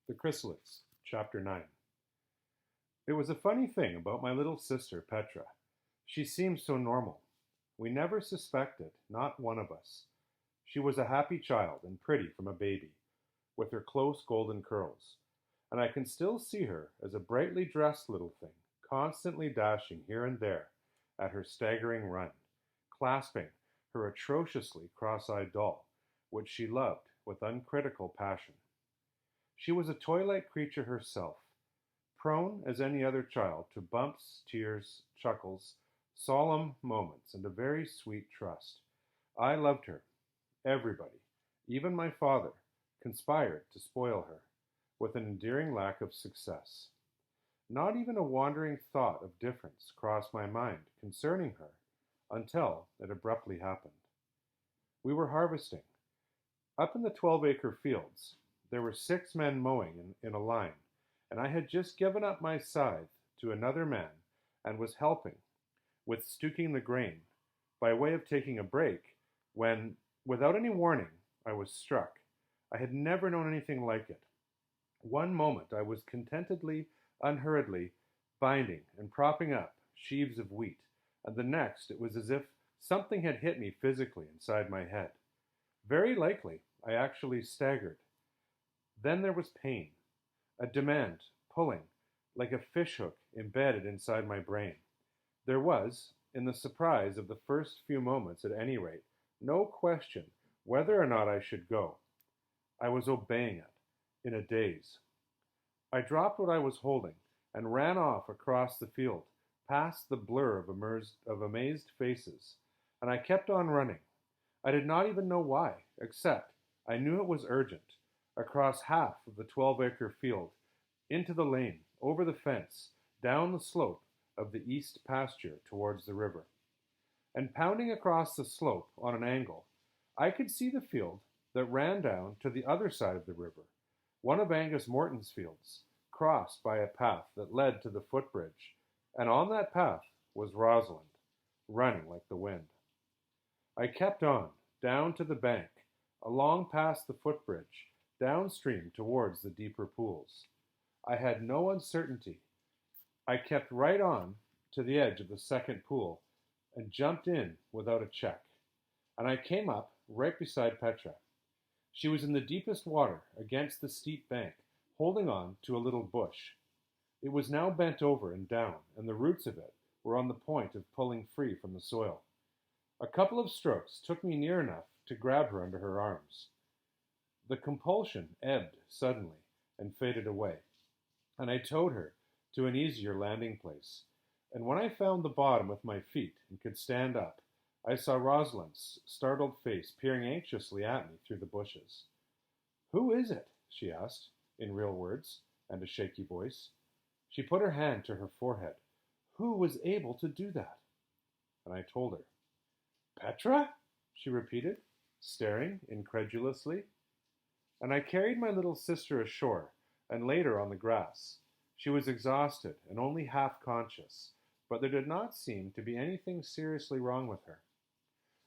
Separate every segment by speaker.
Speaker 1: The Chrysalids, Chapter 9. It was a funny thing about my little sister, Petra. She seemed so normal. We never suspected, not one of us. She was a happy child and pretty from a baby, with her close golden curls. And I can still see her as a brightly dressed little thing, constantly dashing here and there at her staggering run, clasping her atrociously cross-eyed doll, which she loved with uncritical passion. She was a toy-like creature herself, prone as any other child to bumps, tears, chuckles, solemn moments, and a very sweet trust. I loved her. Everybody, even my father, conspired to spoil her, with an endearing lack of success. Not even a wandering thought of difference crossed my mind concerning her until it abruptly happened. We were harvesting. Up in the 12-acre fields, there were 6 men mowing in a line, and I had just given up my scythe to another man and was helping with stooking the grain by way of taking a break when, without any warning, I was struck. I had never known anything like it. One moment I was contentedly, unhurriedly binding and propping up sheaves of wheat, and the next it was as if something had hit me physically inside my head. Very likely I actually staggered. Then there was pain, a demand, pulling, like a fishhook embedded inside my brain. There was, in the surprise of the first few moments at any rate, no question whether or not I should go. I was obeying it, in a daze. I dropped what I was holding and ran off across the field, past the blur of amazed faces, and I kept on running. I did not even know why, except I knew it was urgent. Across half of the 12-acre field, into the lane, over the fence, down the slope of the east pasture towards the river. And pounding across the slope on an angle, I could see the field that ran down to the other side of the river, one of Angus Morton's fields, crossed by a path that led to the footbridge, and on that path was Rosalind, running like the wind. I kept on, down to the bank, along past the footbridge, downstream towards the deeper pools. I had no uncertainty. I kept right on to the edge of the second pool and jumped in without a check. And I came up right beside Petra. She was in the deepest water against the steep bank, holding on to a little bush. It was now bent over and down, and the roots of it were on the point of pulling free from the soil. A couple of strokes took me near enough to grab her under her arms. The compulsion ebbed suddenly and faded away, and I towed her to an easier landing place. And when I found the bottom with my feet and could stand up, I saw Rosalind's startled face peering anxiously at me through the bushes. "Who is it?" she asked, in real words and a shaky voice. She put her hand to her forehead. "Who was able to do that?" And I told her. "Petra?" she repeated, staring incredulously. And I carried my little sister ashore and laid her on the grass. She was exhausted and only half conscious, but there did not seem to be anything seriously wrong with her.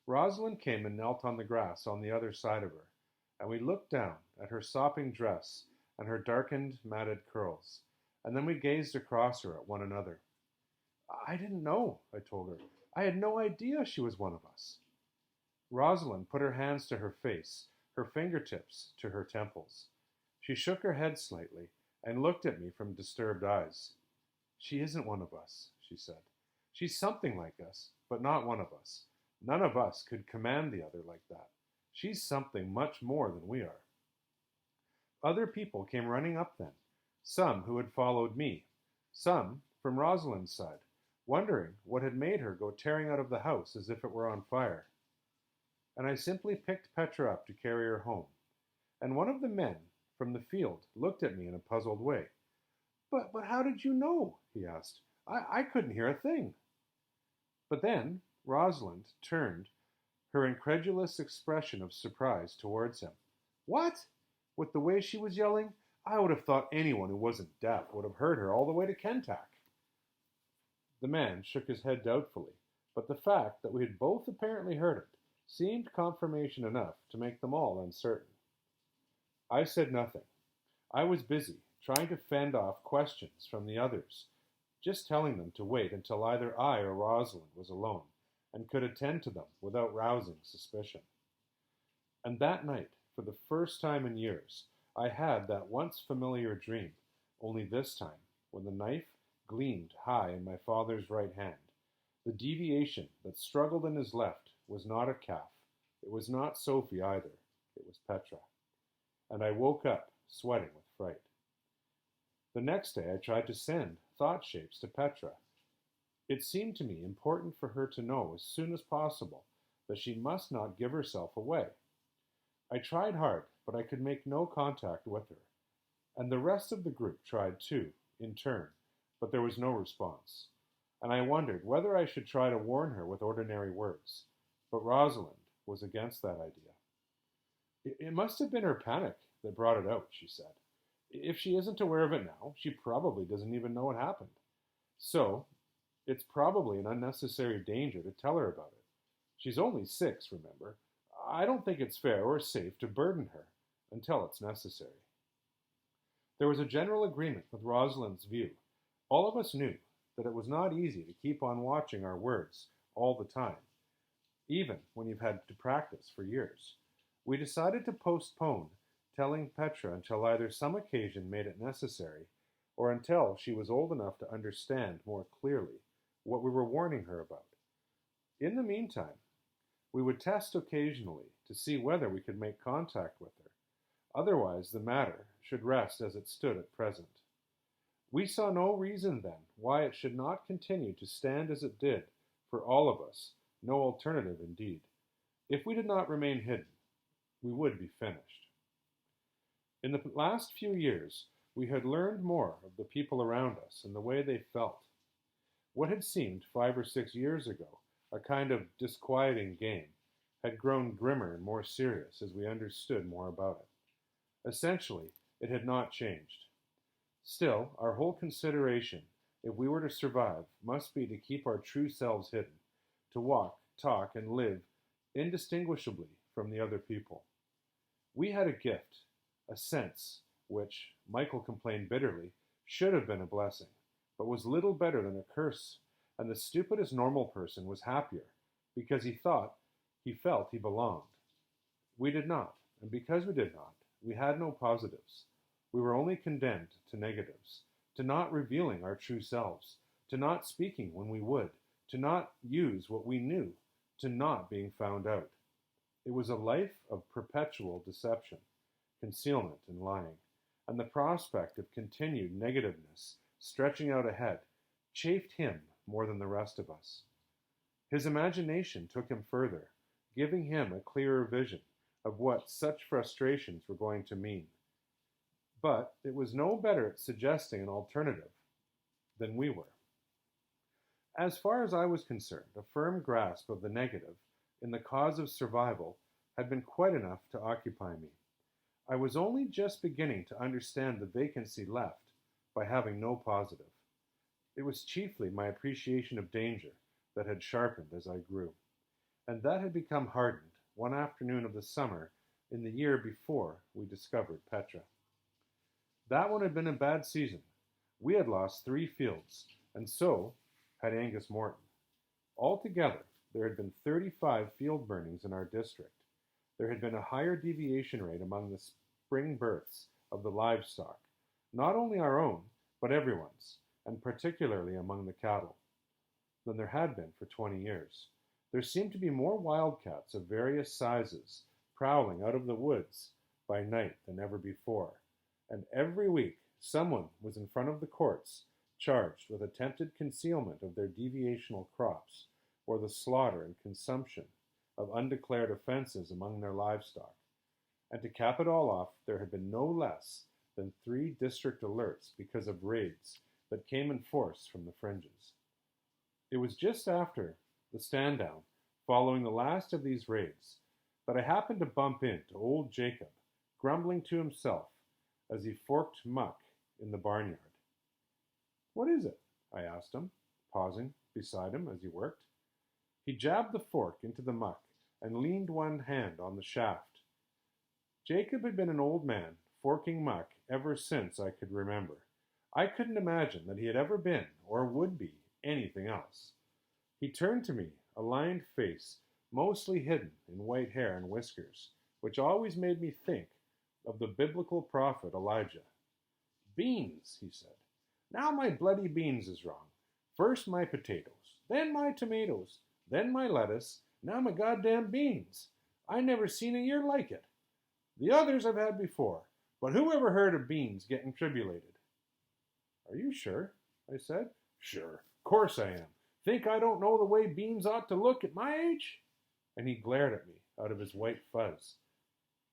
Speaker 1: Rosalind came and knelt on the grass on the other side of her, and we looked down at her sopping dress and her darkened, matted curls, and then we gazed across her at one another. "I didn't know," I told her. "I had no idea she was one of us." Rosalind put her hands to her face, her fingertips to her temples. She shook her head slightly and looked at me from disturbed eyes. "She isn't one of us," she said. "She's something like us, but not one of us. None of us could command the other like that. She's something much more than we are." Other people came running up then, some who had followed me, some from Rosalind's side, wondering what had made her go tearing out of the house as if it were on fire. And I simply picked Petra up to carry her home. And one of the men from the field looked at me in a puzzled way. But how did you know?" he asked. I couldn't hear a thing." But then Rosalind turned her incredulous expression of surprise towards him. "What?" With the way she was yelling, I would have thought anyone who wasn't deaf would have heard her all the way to Kentuck. The man shook his head doubtfully, but the fact that we had both apparently heard it seemed confirmation enough to make them all uncertain. I said nothing. I was busy, trying to fend off questions from the others, just telling them to wait until either I or Rosalind was alone and could attend to them without rousing suspicion. And that night, for the first time in years, I had that once familiar dream, only this time, when the knife gleamed high in my father's right hand. The deviation that struggled in his left was not a calf. It was not Sophie either. It was Petra. And I woke up, sweating with fright. The next day I tried to send thought shapes to Petra. It seemed to me important for her to know as soon as possible that she must not give herself away. I tried hard, but I could make no contact with her. And the rest of the group tried too, in turn, but there was no response. And I wondered whether I should try to warn her with ordinary words. But Rosalind was against that idea. It must have been her panic that brought it out, she said. If she isn't aware of it now, she probably doesn't even know what happened. So, it's probably an unnecessary danger to tell her about it. She's only 6, remember. I don't think it's fair or safe to burden her until it's necessary. There was a general agreement with Rosalind's view. All of us knew that it was not easy to keep on watching our words all the time, even when you've had to practice for years. We decided to postpone telling Petra until either some occasion made it necessary, or until she was old enough to understand more clearly what we were warning her about. In the meantime, we would test occasionally to see whether we could make contact with her. Otherwise, the matter should rest as it stood at present. We saw no reason then why it should not continue to stand as it did for all of us, no alternative indeed. If we did not remain hidden, we would be finished. In the last few years, we had learned more of the people around us and the way they felt. What had seemed 5 or 6 years ago a kind of disquieting game had grown grimmer and more serious as we understood more about it. Essentially, it had not changed. Still, our whole consideration, if we were to survive, must be to keep our true selves hidden, to walk, talk, and live indistinguishably from the other people. We had a gift, a sense, which, Michael complained bitterly, should have been a blessing, but was little better than a curse, and the stupidest normal person was happier, because he felt he belonged. We did not, and because we did not, we had no positives. We were only condemned to negatives, to not revealing our true selves, to not speaking when we would, to not use what we knew, to not being found out. It was a life of perpetual deception, concealment, and lying, and the prospect of continued negativeness stretching out ahead chafed him more than the rest of us. His imagination took him further, giving him a clearer vision of what such frustrations were going to mean. But it was no better at suggesting an alternative than we were. As far as I was concerned, a firm grasp of the negative in the cause of survival had been quite enough to occupy me. I was only just beginning to understand the vacancy left by having no positive. It was chiefly my appreciation of danger that had sharpened as I grew, and that had become hardened one afternoon of the summer in the year before we discovered Petra. That one had been a bad season. We had lost 3 fields, and so had Angus Morton. Altogether, there had been 35 field burnings in our district. There had been a higher deviation rate among the spring births of the livestock, not only our own, but everyone's, and particularly among the cattle, than there had been for 20 years. There seemed to be more wildcats of various sizes prowling out of the woods by night than ever before, and every week someone was in front of the courts charged with attempted concealment of their deviational crops, or the slaughter and consumption of undeclared offenses among their livestock. And to cap it all off, there had been no less than 3 district alerts because of raids that came in force from the fringes. It was just after the stand-down, following the last of these raids, that I happened to bump into old Jacob, grumbling to himself as he forked muck in the barnyard. "What is it?" I asked him, pausing beside him as he worked. He jabbed the fork into the muck and leaned one hand on the shaft. Jacob had been an old man forking muck ever since I could remember. I couldn't imagine that he had ever been, or would be, anything else. He turned to me, a lined face, mostly hidden in white hair and whiskers, which always made me think of the biblical prophet Elijah. Beans, he said. Now my bloody beans is wrong. First my potatoes, then my tomatoes, then my lettuce, now my goddamn beans. I never seen a year like it. The others I've had before, but who ever heard of beans getting tribulated? Are you sure? I said. Sure, course I am. Think I don't know the way beans ought to look at my age? And he glared at me out of his white fuzz.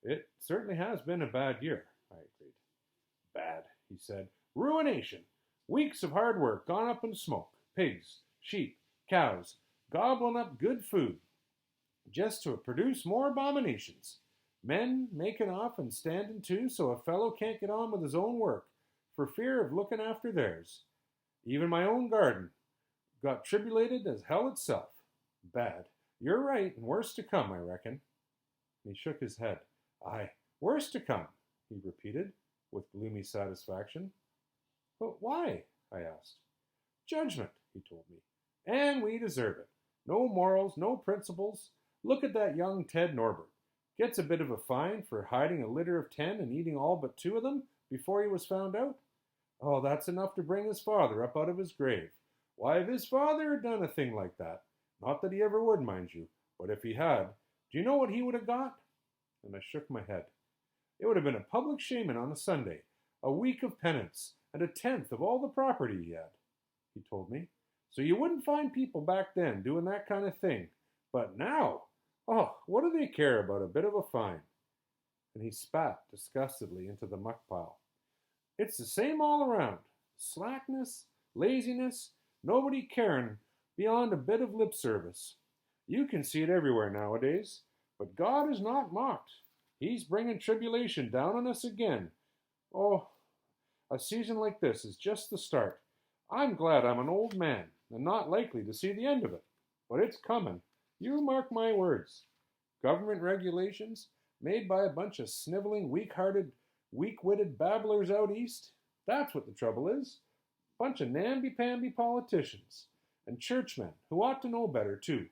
Speaker 1: It certainly has been a bad year, I agreed. Bad, he said. Ruination. Weeks of hard work gone up in smoke. Pigs, sheep, cows, gobbling up good food, just to produce more abominations. Men making off and standing to so a fellow can't get on with his own work, for fear of looking after theirs. Even my own garden got tribulated as hell itself. Bad. You're right, and worse to come, I reckon. He shook his head. Aye, worse to come, he repeated, with gloomy satisfaction. But why? I asked. Judgment, he told me. And we deserve it. No morals, no principles. Look at that young Ted Norbert. Gets a bit of a fine for hiding a litter of 10 and eating all but 2 of them before he was found out. Oh, that's enough to bring his father up out of his grave. Why, if his father had done a thing like that, not that he ever would, mind you, but if he had, do you know what he would have got? And I shook my head. It would have been a public shaman on a Sunday, a week of penance, and 1/10 of all the property he had, he told me. So you wouldn't find people back then doing that kind of thing. But now, oh, what do they care about a bit of a fine? And he spat disgustedly into the muck pile. It's the same all around. Slackness, laziness, nobody caring beyond a bit of lip service. You can see it everywhere nowadays. But God is not mocked. He's bringing tribulation down on us again. Oh, a season like this is just the start. I'm glad I'm an old man and not likely to see the end of it. But it's coming. You mark my words. Government regulations made by a bunch of sniveling, weak-hearted, weak-witted babblers out east. That's what the trouble is. Bunch of namby-pamby politicians. And churchmen who ought to know better, too.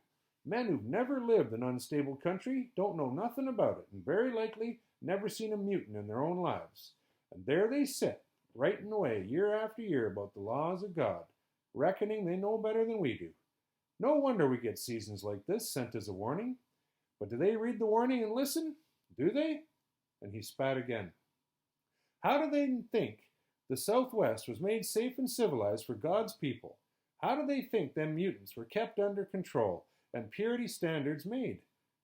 Speaker 1: Men who've never lived in unstable country, don't know nothing about it, and very likely never seen a mutant in their own lives. And there they sit, writing away year after year about the laws of God, reckoning they know better than we do. No wonder we get seasons like this sent as a warning. But do they read the warning and listen? Do they? And he spat again. How do they think the Southwest was made safe and civilized for God's people? How do they think them mutants were kept under control and purity standards made?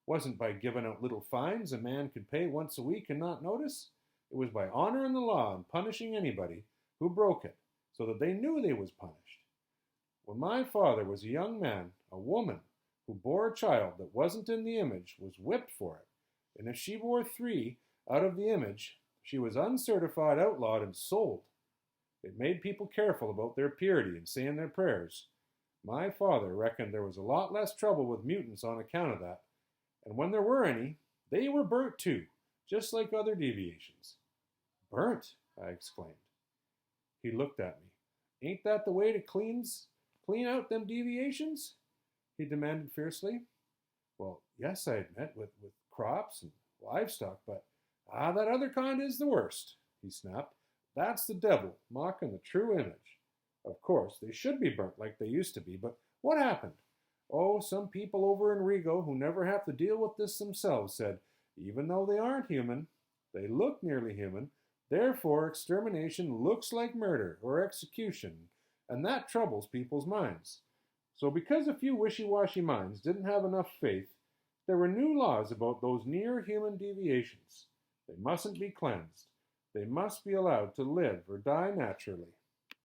Speaker 1: Wasn't by giving out little fines a man could pay once a week and not notice. It was by honoring the law and punishing anybody who broke it, so that they knew they was punished. When my father was a young man, a woman who bore a child that wasn't in the image was whipped for it, and if she bore 3 out of the image, she was uncertified, outlawed, and sold. It made people careful about their purity and saying their prayers. My father reckoned there was a lot less trouble with mutants on account of that, and when there were any, they were burnt too, just like other deviations. Burnt? I exclaimed. He looked at me. Ain't that the way to clean out them deviations? He demanded fiercely. Well, yes, I admit, with crops and livestock, but that other kind is the worst, he snapped. That's the devil, mocking the true image. Of course, they should be burnt like they used to be, but what happened? Oh, some people over in Rigo who never have to deal with this themselves said, even though they aren't human, they look nearly human, therefore extermination looks like murder or execution, and that troubles people's minds. So because a few wishy-washy minds didn't have enough faith, there were new laws about those near-human deviations. They mustn't be cleansed. They must be allowed to live or die naturally.